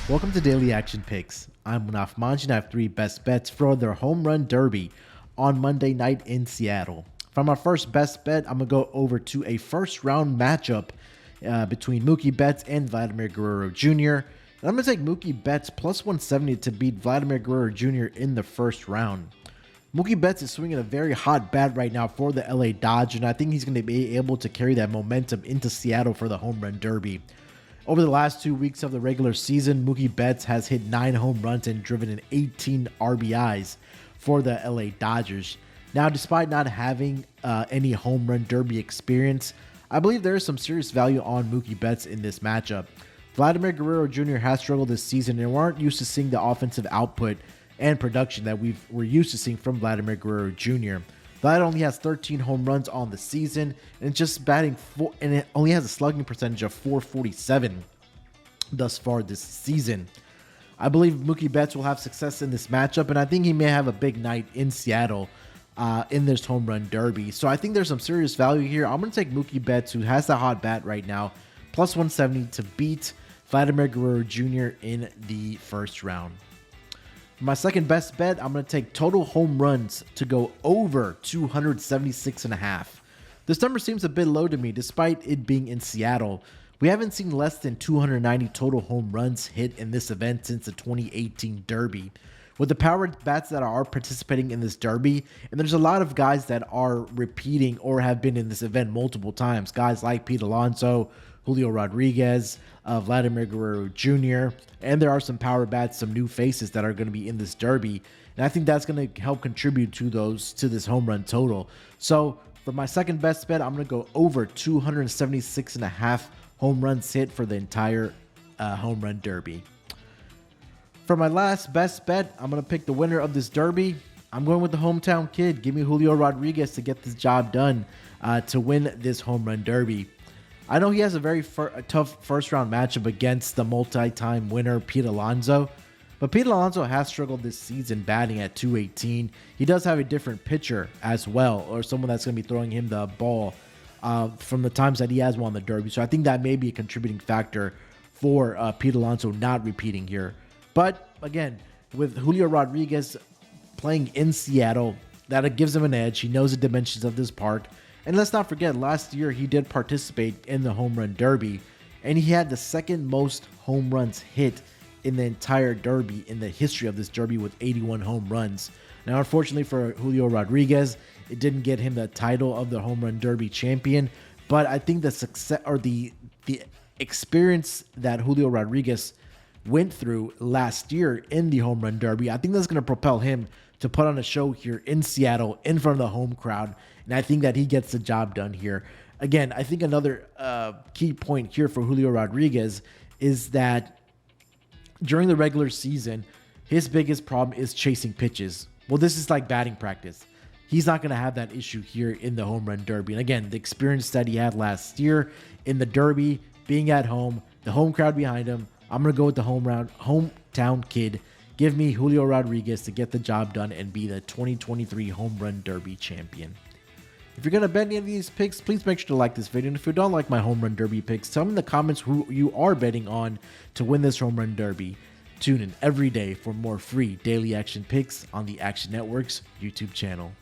Welcome to Daily Action Picks. I'm Munaf Manji and I have 3 best bets for their home run derby on Monday night in Seattle. For my first best bet, I'm going to go over to a first round matchup between Mookie Betts and Vladimir Guerrero Jr. And I'm going to take Mookie Betts plus 170 to beat Vladimir Guerrero Jr. in the first round. Mookie Betts is swinging a very hot bat right now for the LA Dodgers, and I think he's going to be able to carry that momentum into Seattle for the home run derby. Over the last 2 weeks of the regular season, Mookie Betts has hit 9 home runs and driven in 18 RBIs for the LA Dodgers. Now, despite not having any home run derby experience, I believe there is some serious value on Mookie Betts in this matchup. Vladimir Guerrero Jr. has struggled this season, and we aren't used to seeing the offensive output and production that we're used to seeing from Vladimir Guerrero Jr. Vlad only has 13 home runs on the season and just batting and it only has a slugging percentage of .447 thus far this season. I believe Mookie Betts will have success in this matchup, and I think he may have a big night in Seattle in this home run derby. So I think there's some serious value here. I'm going to take Mookie Betts, who has the hot bat right now, plus 170 to beat Vladimir Guerrero Jr. in the first round. For my second best bet, I'm going to take total home runs to go over 276.5. This number seems a bit low to me despite it being in Seattle. We haven't seen less than 290 total home runs hit in this event since the 2018 Derby. With the powered bats that are participating in this derby, and there's a lot of guys that are repeating or have been in this event multiple times. Guys like Pete Alonso, Julio Rodriguez, Vladimir Guerrero Jr., and there are some power bats, some new faces that are going to be in this derby, and I think that's going to help contribute to this home run total. So for my second best bet, I'm going to go over 276.5 home runs hit for the entire home run derby. For my last best bet, I'm going to pick the winner of this derby. I'm going with the hometown kid. Give me Julio Rodriguez to get this job done to win this home run derby. I know he has a very tough first-round matchup against the multi-time winner Pete Alonso, but Pete Alonso has struggled this season batting at .218. He does have a different pitcher as well, or someone that's going to be throwing him the ball from the times that he has won the Derby. So I think that may be a contributing factor for Pete Alonso not repeating here. But again, with Julio Rodriguez playing in Seattle, that gives him an edge. He knows the dimensions of this park. And let's not forget, last year he did participate in the home run derby, and he had the second most home runs hit in the entire derby in the history of this derby with 81 home runs. Now, unfortunately for Julio Rodriguez, it didn't get him the title of the home run derby champion, but I think the success or the experience that Julio Rodriguez went through last year in the home run derby, I think that's going to propel him to put on a show here in Seattle in front of the home crowd. And I think that he gets the job done here. Again, I think another key point here for Julio Rodriguez is that during the regular season, his biggest problem is chasing pitches. Well, this is like batting practice. He's not going to have that issue here in the home run derby. And again, the experience that he had last year in the derby, being at home, the home crowd behind him, I'm going to go with the hometown kid. Give me Julio Rodriguez to get the job done and be the 2023 home run derby champion. If you're going to bet any of these picks, please make sure to like this video. And if you don't like my home run derby picks, tell me in the comments who you are betting on to win this home run derby. Tune in every day for more free daily action picks on the Action Network's YouTube channel.